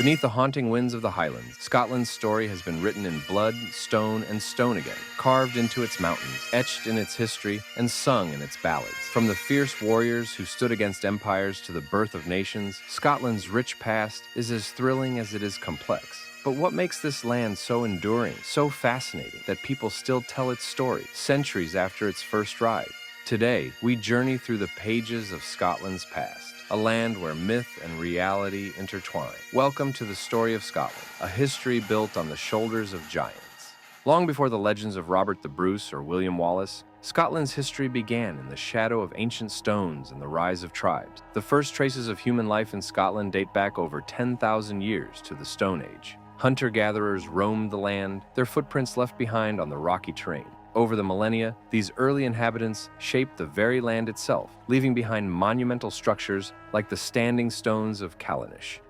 Beneath the haunting winds of the Highlands, Scotland's story has been written in blood, stone, and stone again, carved into its mountains, etched in its history, and sung in its ballads. From the fierce warriors who stood against empires to the birth of nations, Scotland's rich past is as thrilling as it is complex. But what makes this land so enduring, so fascinating, that people still tell its story, centuries after its first ride? Today, we journey through the pages of Scotland's past, a land where myth and reality intertwine. Welcome to the story of Scotland, a history built on the shoulders of giants. Long before the legends of Robert the Bruce or William Wallace, Scotland's history began in the shadow of ancient stones and the rise of tribes. The first traces of human life in Scotland date back over 10,000 years to the Stone Age. Hunter-gatherers roamed the land, their footprints left behind on the rocky terrain. Over the millennia, these early inhabitants shaped the very land itself, leaving behind monumental structures like the standing stones of Callanish,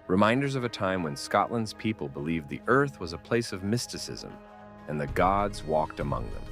reminders of a time when Scotland's people believed the earth was a place of mysticism and the gods walked among them.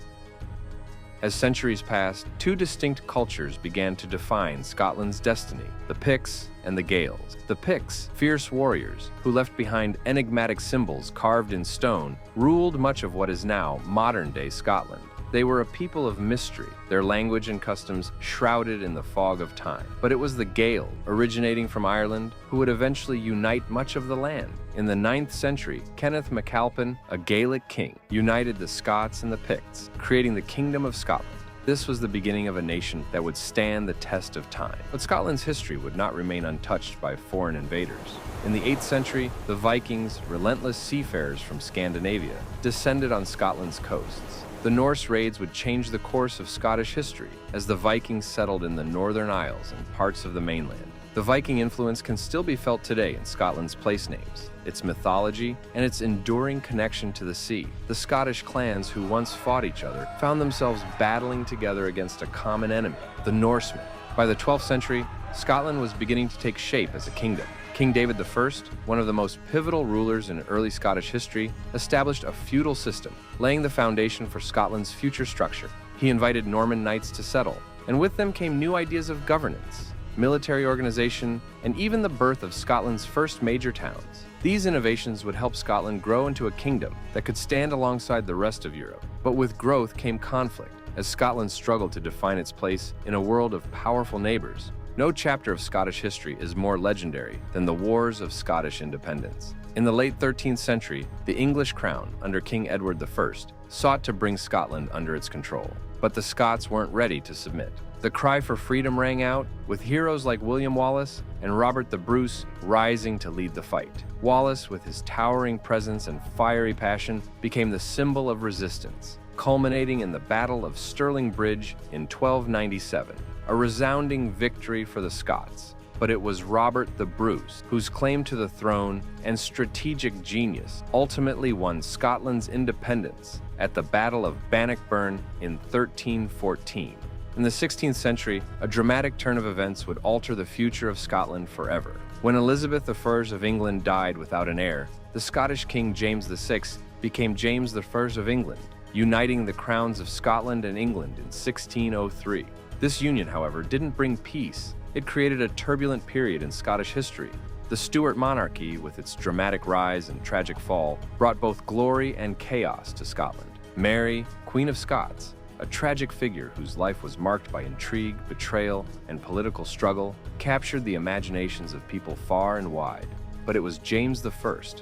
As centuries passed, two distinct cultures began to define Scotland's destiny: the Picts and the Gaels. The Picts, fierce warriors who left behind enigmatic symbols carved in stone, ruled much of what is now modern-day Scotland. They were a people of mystery, their language and customs shrouded in the fog of time. But it was the Gael, originating from Ireland, who would eventually unite much of the land. In the 9th century, Kenneth MacAlpin, a Gaelic king, united the Scots and the Picts, creating the Kingdom of Scotland. This was the beginning of a nation that would stand the test of time. But Scotland's history would not remain untouched by foreign invaders. In the 8th century, the Vikings, relentless seafarers from Scandinavia, descended on Scotland's coasts. The Norse raids would change the course of Scottish history as the Vikings settled in the Northern Isles and parts of the mainland. The Viking influence can still be felt today in Scotland's place names, its mythology, and its enduring connection to the sea. The Scottish clans who once fought each other found themselves battling together against a common enemy, the Norsemen. By the 12th century, Scotland was beginning to take shape as a kingdom. King David I, one of the most pivotal rulers in early Scottish history, established a feudal system, laying the foundation for Scotland's future structure. He invited Norman knights to settle, and with them came new ideas of governance, military organization, and even the birth of Scotland's first major towns. These innovations would help Scotland grow into a kingdom that could stand alongside the rest of Europe. But with growth came conflict, as Scotland struggled to define its place in a world of powerful neighbors. No chapter of Scottish history is more legendary than the Wars of Scottish Independence. In the late 13th century, the English crown, under King Edward I, sought to bring Scotland under its control. But the Scots weren't ready to submit. The cry for freedom rang out, with heroes like William Wallace and Robert the Bruce rising to lead the fight. Wallace, with his towering presence and fiery passion, became the symbol of resistance, culminating in the Battle of Stirling Bridge in 1297. A resounding victory for the Scots. But it was Robert the Bruce whose claim to the throne and strategic genius ultimately won Scotland's independence at the Battle of Bannockburn in 1314. In the 16th century, a dramatic turn of events would alter the future of Scotland forever. When Elizabeth I of England died without an heir, the Scottish King James VI became James I of England, uniting the crowns of Scotland and England in 1603. This union, however, didn't bring peace. It created a turbulent period in Scottish history. The Stuart monarchy, with its dramatic rise and tragic fall, brought both glory and chaos to Scotland. Mary, Queen of Scots, a tragic figure whose life was marked by intrigue, betrayal, and political struggle, captured the imaginations of people far and wide. But it was James I,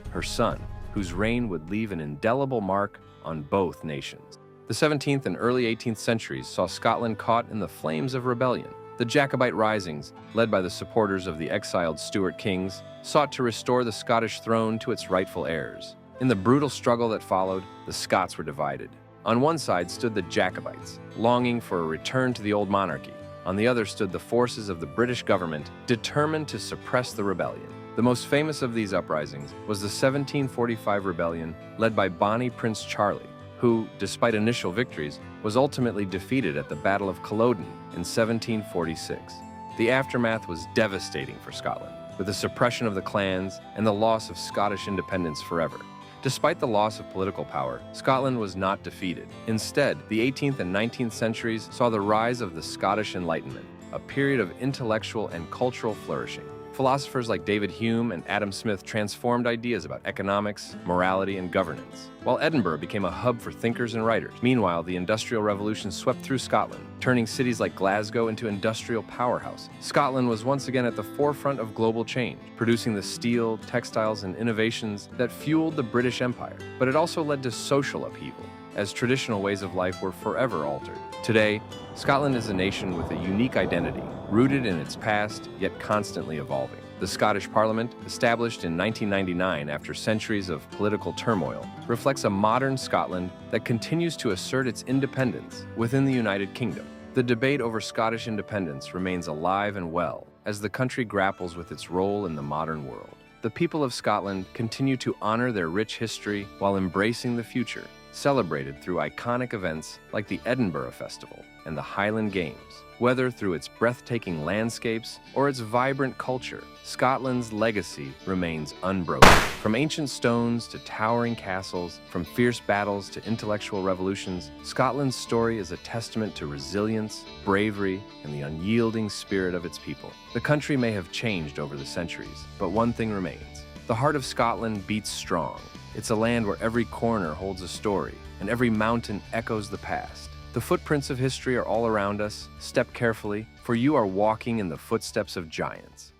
her son, whose reign would leave an indelible mark on both nations. The 17th and early 18th centuries saw Scotland caught in the flames of rebellion. The Jacobite risings, led by the supporters of the exiled Stuart kings, sought to restore the Scottish throne to its rightful heirs. In the brutal struggle that followed, the Scots were divided. On one side stood the Jacobites, longing for a return to the old monarchy. On the other stood the forces of the British government, determined to suppress the rebellion. The most famous of these uprisings was the 1745 rebellion led by Bonnie Prince Charlie, who, despite initial victories, was ultimately defeated at the Battle of Culloden in 1746. The aftermath was devastating for Scotland, with the suppression of the clans and the loss of Scottish independence forever. Despite the loss of political power, Scotland was not defeated. Instead, the 18th and 19th centuries saw the rise of the Scottish Enlightenment, a period of intellectual and cultural flourishing. Philosophers like David Hume and Adam Smith transformed ideas about economics, morality, and governance, while Edinburgh became a hub for thinkers and writers. Meanwhile, the Industrial Revolution swept through Scotland, turning cities like Glasgow into industrial powerhouses. Scotland was once again at the forefront of global change, producing the steel, textiles, and innovations that fueled the British Empire. But it also led to social upheaval, as traditional ways of life were forever altered. Today, Scotland is a nation with a unique identity, rooted in its past, yet constantly evolving. The Scottish Parliament, established in 1999 after centuries of political turmoil, reflects a modern Scotland that continues to assert its independence within the United Kingdom. The debate over Scottish independence remains alive and well as the country grapples with its role in the modern world. The people of Scotland continue to honor their rich history while embracing the future, celebrated through iconic events like the Edinburgh Festival and the Highland Games. Whether through its breathtaking landscapes or its vibrant culture, Scotland's legacy remains unbroken. From ancient stones to towering castles, from fierce battles to intellectual revolutions, Scotland's story is a testament to resilience, bravery, and the unyielding spirit of its people. The country may have changed over the centuries, but one thing remains. The heart of Scotland beats strong. It's a land where every corner holds a story, and every mountain echoes the past. The footprints of history are all around us. Step carefully, for you are walking in the footsteps of giants.